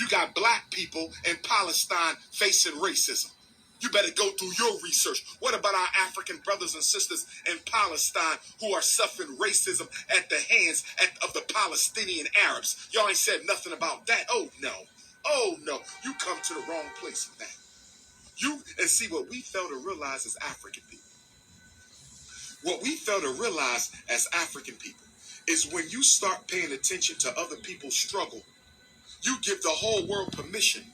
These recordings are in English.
you got black people in Palestine facing racism. You better go through your research. What about our African brothers and sisters in Palestine who are suffering racism at the hands of the Palestinian Arabs? Y'all ain't said nothing about that. Oh, no. Oh, no. You come to the wrong place with that. And see, what we fail to realize as African people, what we fail to realize as African people is when you start paying attention to other people's struggle, you give the whole world permission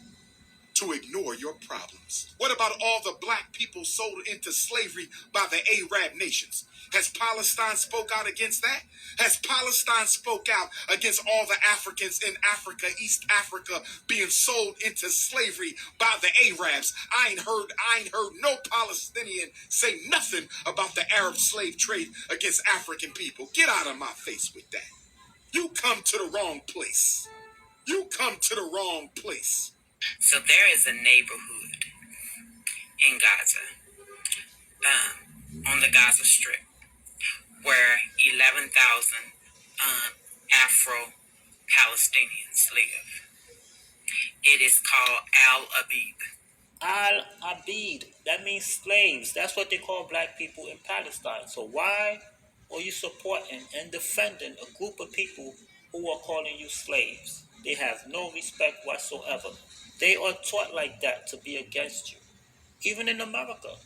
to ignore your problems. What about all the black people sold into slavery by the Arab nations? Has Palestine spoke out against that? Has Palestine spoke out against all the Africans in Africa, East Africa, being sold into slavery by the Arabs? I ain't heard no Palestinian say nothing about the Arab slave trade against African people. Get out of my face with that. You come to the wrong place. You come to the wrong place. So there is a neighborhood in Gaza, on the Gaza Strip, where 11,000 Afro-Palestinians live. It is called Al-Abid. Al-Abid, that means slaves. That's what they call black people in Palestine. So why are you supporting and defending a group of people who are calling you slaves? They have no respect whatsoever. They are taught like that to be against you. Even in America,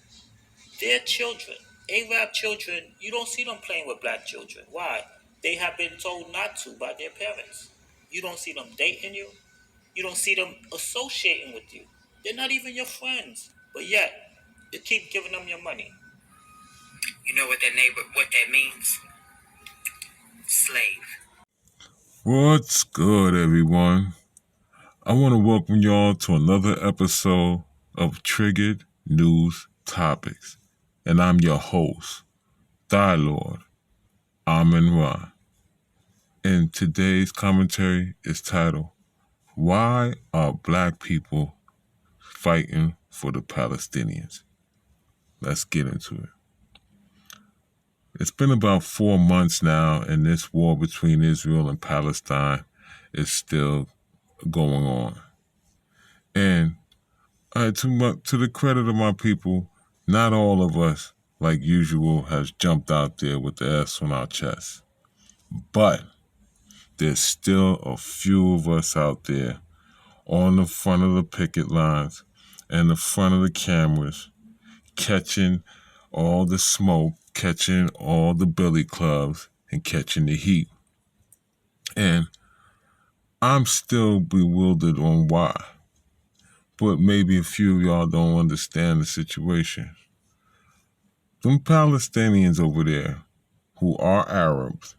their children, Arab children, you don't see them playing with black children. Why? They have been told not to by their parents. You don't see them dating you. You don't see them associating with you. They're not even your friends. But yet, you keep giving them your money. You know what that means? Slave. What's good, everyone? I want to welcome y'all to another episode of Triggered News Topics. And I'm your host, Thy Lord, Amen Ra. And today's commentary is titled, Why Are Black People Fighting for the Palestinians? Let's get into it. It's been about 4 months now, and this war between Israel and Palestine is still going on. And to the credit of my people, not all of us, like usual, has jumped out there with the S on our chest. But there's still a few of us out there on the front of the picket lines and the front of the cameras, catching all the smoke, catching all the billy clubs, and catching the heat. And I'm still bewildered on why. But maybe a few of y'all don't understand the situation. Them Palestinians over there, who are Arabs,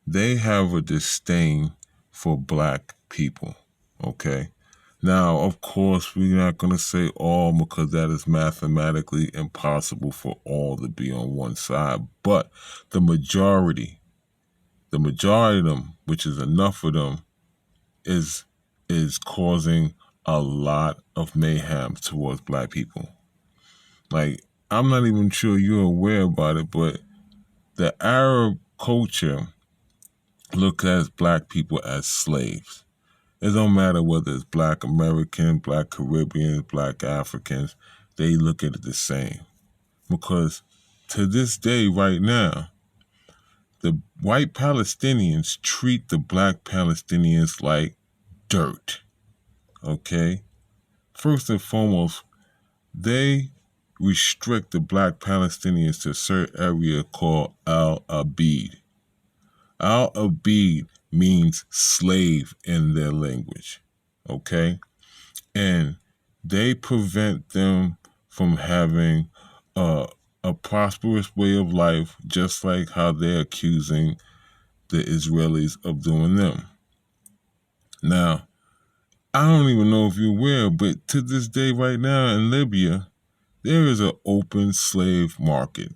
they have a disdain for black people, okay? Now, of course, we're not going to say all because that is mathematically impossible for all to be on one side. But the majority of them, which is enough of them, is causing a lot of mayhem towards black people. Like, I'm not even sure you're aware about it, but the Arab culture looks at black people as slaves. It don't matter whether it's black American, black Caribbeans, black Africans, they look at it the same. Because to this day right now, the white Palestinians treat the black Palestinians like dirt. Okay? First and foremost, they restrict the black Palestinians to a certain area called Al-Abid. Al-Abid means slave in their language, okay? And they prevent them from having a prosperous way of life, just like how they're accusing the Israelis of doing them. Now, I don't even know if you're aware, but to this day right now in Libya, there is an open slave market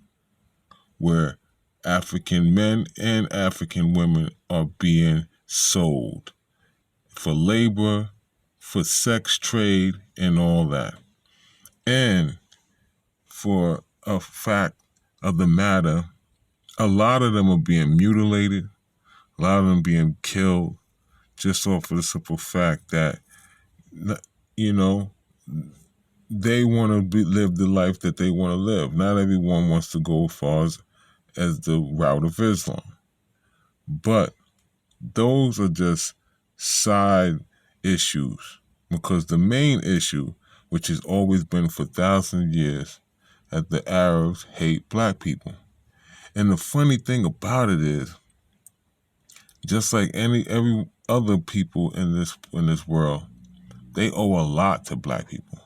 where African men and African women are being sold for labor, for sex trade, and all that. And for a fact of the matter, a lot of them are being mutilated, a lot of them being killed, just off of the simple fact that You know, they want to live the life that they want to live. Not everyone wants to go as far as the route of Islam. But those are just side issues, because the main issue, which has always been for thousands of years, that the Arabs hate black people. And the funny thing about it is, just like every other people in this world, they owe a lot to black people,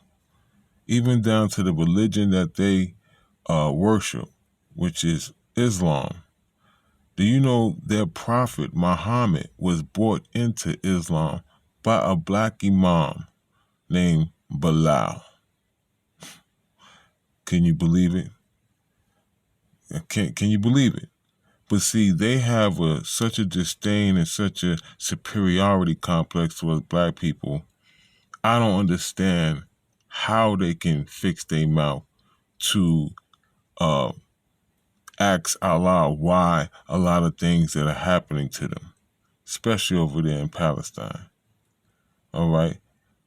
even down to the religion that they worship, which is Islam. Do you know their prophet Muhammad was brought into Islam by a black imam named Bilal? Can you believe it? Can you believe it? But see, they have such a disdain and such a superiority complex towards black people. I don't understand how they can fix their mouth to ask out loud why a lot of things that are happening to them, especially over there in Palestine. All right.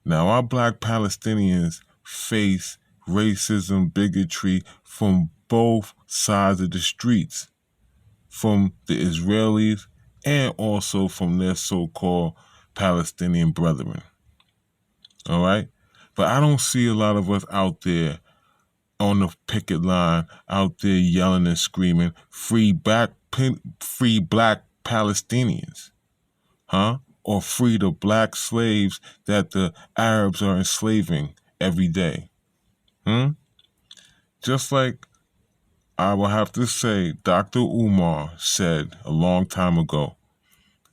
Now, our black Palestinians face racism, bigotry from both sides of the streets, from the Israelis and also from their so-called Palestinian brethren. All right. But I don't see a lot of us out there on the picket line, out there yelling and screaming, free black Palestinians, huh? Or free the black slaves that the Arabs are enslaving every day. Just like I will have to say, Dr. Umar said a long time ago,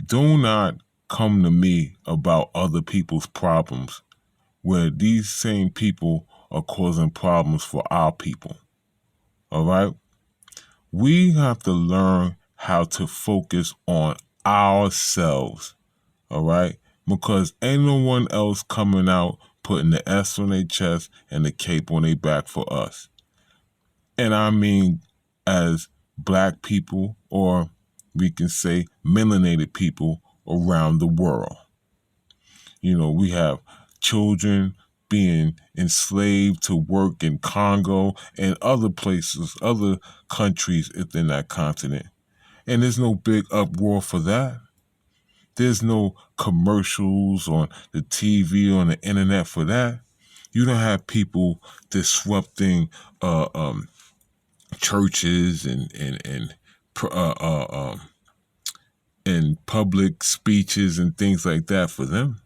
do not come to me about other people's problems, where these same people are causing problems for our people. All right? We have to learn how to focus on ourselves. All right? Because ain't no one else coming out putting the S on their chest and the cape on their back for us. And I mean, as black people, or we can say melanated people around the world. You know, we have children being enslaved to work in Congo and other places, other countries within that continent. And there's no big uproar for that. There's no commercials on the TV, on the internet for that. You don't have people disrupting churches and public speeches and things like that for them.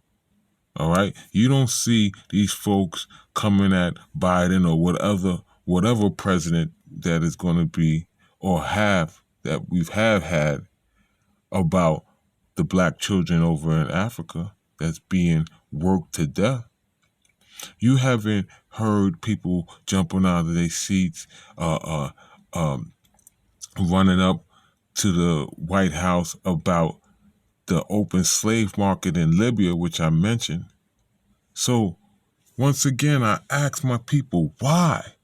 All right, you don't see these folks coming at Biden or whatever president that is going to be or have that we've had about the black children over in Africa that's being worked to death. You haven't heard people jumping out of their seats, running up to the White House about the open slave market in Libya, which I mentioned. So once again, I ask my people, why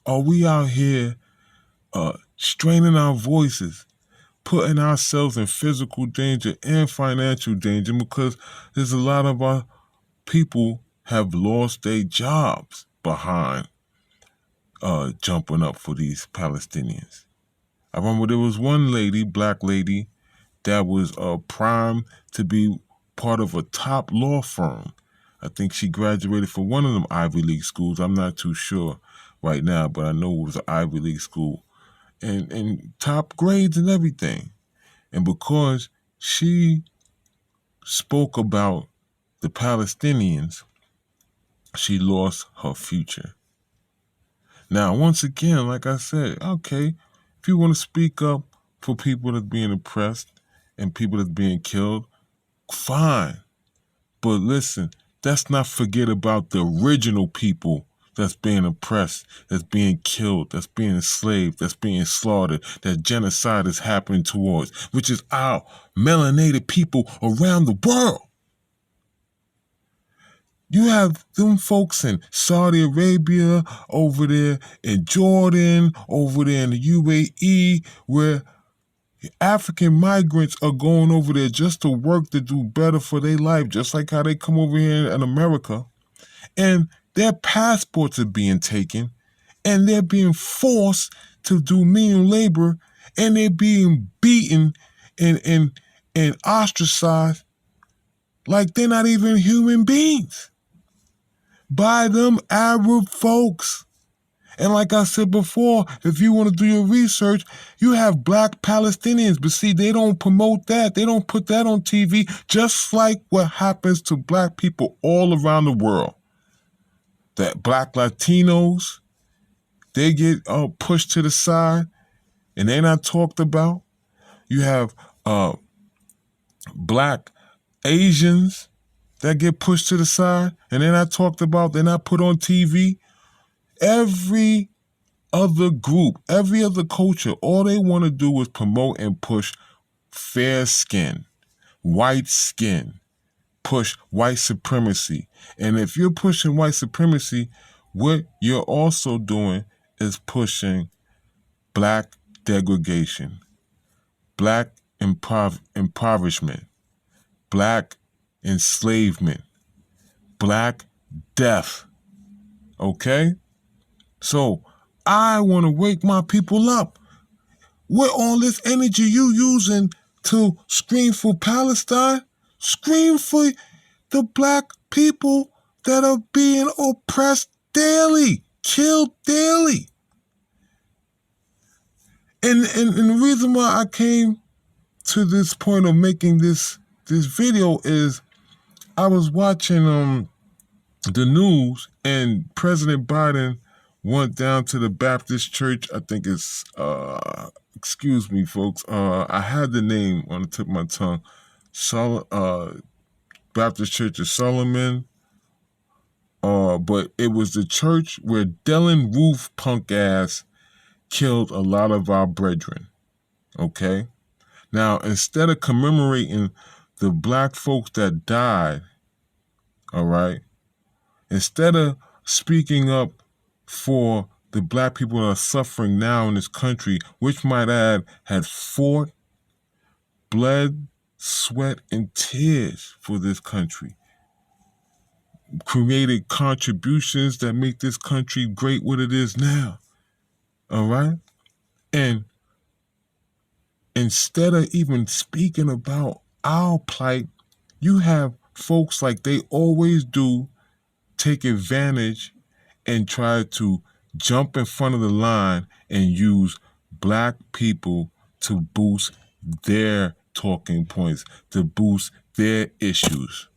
are we out here straining our voices, putting ourselves in physical danger and financial danger, because there's a lot of our people have lost their jobs behind jumping up for these Palestinians. I remember there was one lady, black lady, that was primed to be part of a top law firm. I think she graduated from one of them Ivy League schools. I'm not too sure right now, but I know it was an Ivy League school. And top grades and everything. And because she spoke about the Palestinians, she lost her future. Now, once again, like I said, okay, if you want to speak up for people that's being oppressed and people that's being killed, fine. But listen, let's not forget about the original people that's being oppressed, that's being killed, that's being enslaved, that's being slaughtered, that genocide is happening towards, which is our melanated people around the world. You have them folks in Saudi Arabia, over there in Jordan, over there in the UAE, where African migrants are going over there just to work to do better for their life, just like how they come over here in America. And their passports are being taken, and they're being forced to do menial labor, and they're being beaten and ostracized like they're not even human beings by them Arab folks. And like I said before, if you want to do your research, you have black Palestinians. But see, they don't promote that. They don't put that on TV, just like what happens to black people all around the world. That black Latinos, they get pushed to the side and they're not talked about. You have black Asians that get pushed to the side and they're not talked about. They're not put on TV. Every other group, every other culture, all they want to do is promote and push fair skin, white skin, push white supremacy. And if you're pushing white supremacy, what you're also doing is pushing black degradation, black impoverishment, black enslavement, black death. Okay? So I want to wake my people up. With all this energy you using to scream for Palestine, scream for the black people that are being oppressed daily, killed daily. And the reason why I came to this point of making this video is I was watching the news, and President Biden went down to the Baptist church. I think it's excuse me, folks. I had the name on the tip of my tongue. Baptist Church of Solomon. But it was the church where Dylan Roof punk ass killed a lot of our brethren. Okay? Now, instead of commemorating the black folks that died, all right, instead of speaking up for the black people that are suffering now in this country, which might add had fought, bled, sweat, and tears for this country, created contributions that make this country great what it is now. All right? And instead of even speaking about our plight, you have folks like they always do take advantage and try to jump in front of the line and use black people to boost their talking points, to boost their issues.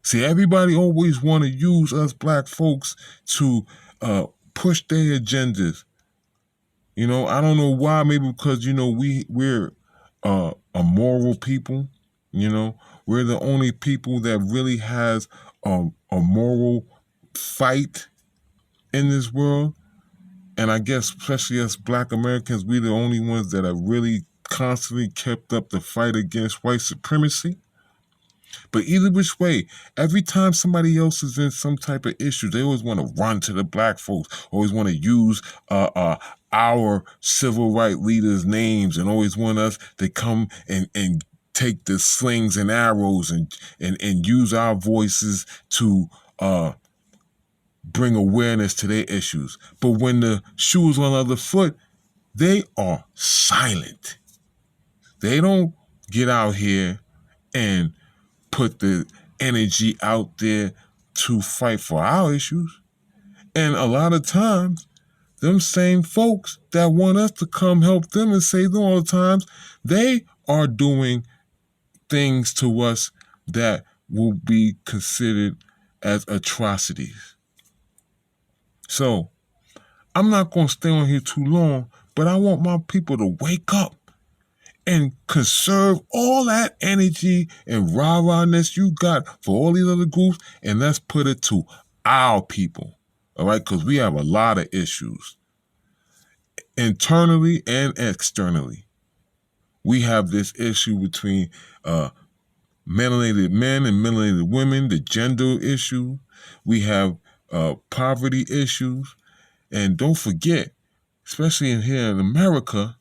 See, everybody always want to use us black folks to push their agendas. You know, I don't know why. Maybe because, you know, we're a moral people. You know, we're the only people that really has a moral fight in this world. And I guess especially us black Americans, we're the only ones that have really constantly kept up the fight against white supremacy. But either which way, every time somebody else is in some type of issue, they always want to run to the black folks, always want to use our civil rights leaders' names, and always want us to come and take the slings and arrows and use our voices to bring awareness to their issues. But when the shoe is on the other foot, they are silent. They don't get out here and put the energy out there to fight for our issues. And a lot of times, them same folks that want us to come help them and save them all the times, they are doing things to us that will be considered as atrocities. So, I'm not going to stay on here too long, but I want my people to wake up and conserve all that energy and rah-rahness you got for all these other groups, and let's put it to our people, all right? Because we have a lot of issues, internally and externally. We have this issue between melanated men and melanated women, the gender issue. We have poverty issues. And don't forget, especially in here in America,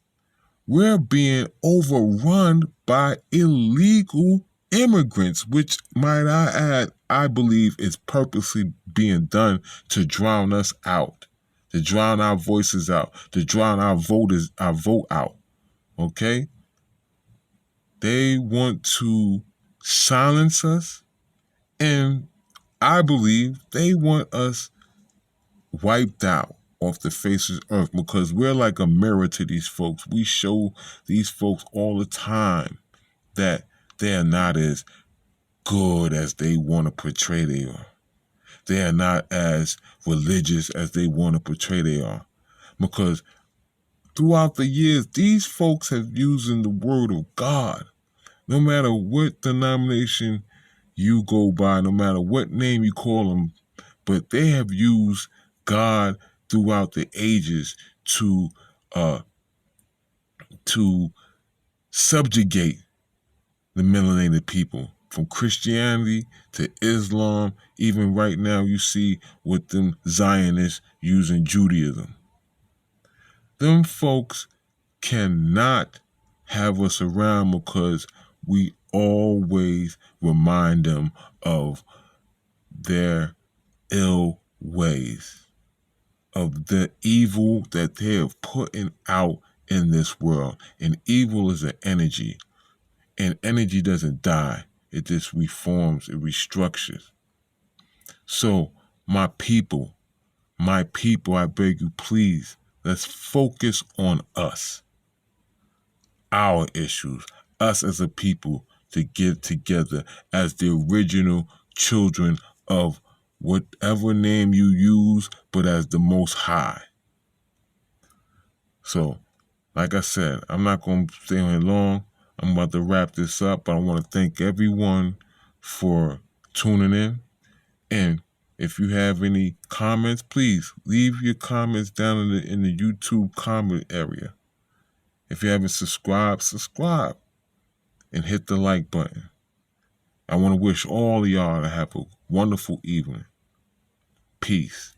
we're being overrun by illegal immigrants, which, might I add, I believe is purposely being done to drown us out, to drown our voices out, to drown our vote out. Okay? They want to silence us, and I believe they want us wiped out off the face of the earth, because we're like a mirror to these folks. We show these folks all the time that they are not as good as they want to portray they are. They are not as religious as they want to portray they are. Because throughout the years, these folks have used the word of God. No matter what denomination you go by, no matter what name you call them, but they have used God throughout the ages to subjugate the melanated people, from Christianity to Islam. Even right now, you see with them Zionists using Judaism. Them folks cannot have us around, because we always remind them of their ill ways, of the evil that they have putting out in this world. And evil is an energy, and energy doesn't die. It just reforms, it restructures. So my people, I beg you, please, let's focus on us, our issues, us as a people, to get together as the original children of whatever name you use, but as the Most High. So, like I said, I'm not going to stay on here long. I'm about to wrap this up, but I want to thank everyone for tuning in. And if you have any comments, please leave your comments down in the YouTube comment area. If you haven't subscribed, subscribe and hit the like button. I want to wish all of y'all to have a wonderful evening. Peace.